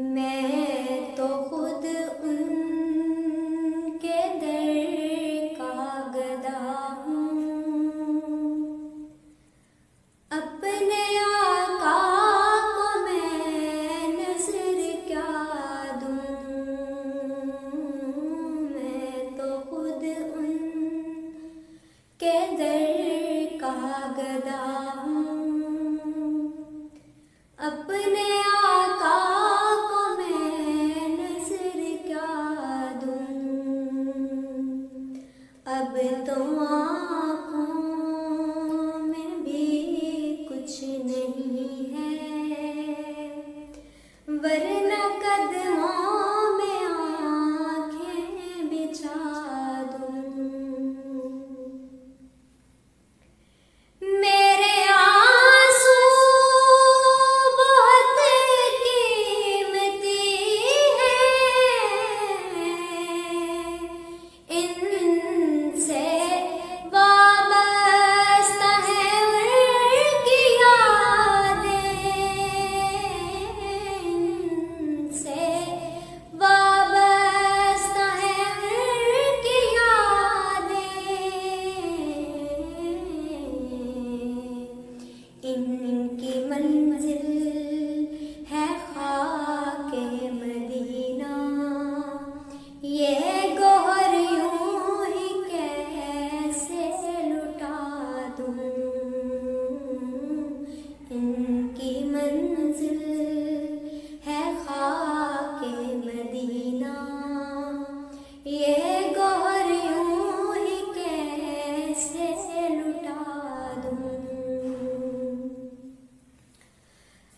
मैं तो खुद उनके दर का गदा हूँ, अपने आका को मैं नज़र क्या दूँ। मैं तो खुद उनके दर का गदा हूँ, अपने आका को मैं नज़र क्या दूँ। अब तो आँखों में भी कुछ नहीं है, वरना कदमों में आँखें बिछा दूँ। मेरे आंसू बहुत कीमती हैं, इनसे वाबस्ता है उनकी यादें, इनसे वाबस्ता है उनकी यादें। इनकी मंजिल है खाके मदीना, ये गोहर यूं ही कैसे लुटा दूँ। इनकी मंजिल है खाके मदीना, ये गोहर यूं ही कैसे लुटा दूँ।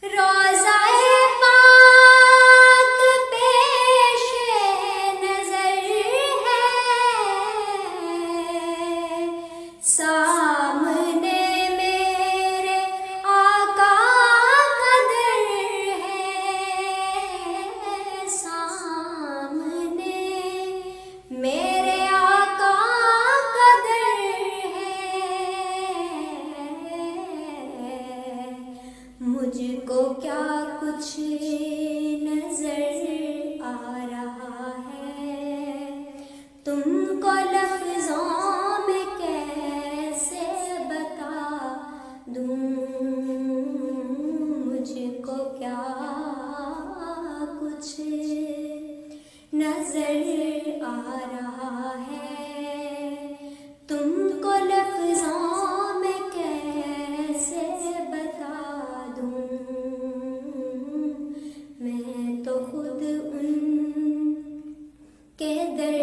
रोज़ाए पाक पेशे नज़र है, सामने मेरे आका का दर है, सामने मेरे आका का दर है। मुझको क्या कुछ नजर आ रहा है, तुमको लफ्जों में कैसे बता दूँ। मुझको क्या कुछ नजर आ रहा है, तुमको लफ्जों में कैसे बता दूँ। मैं तो खुद उनके दर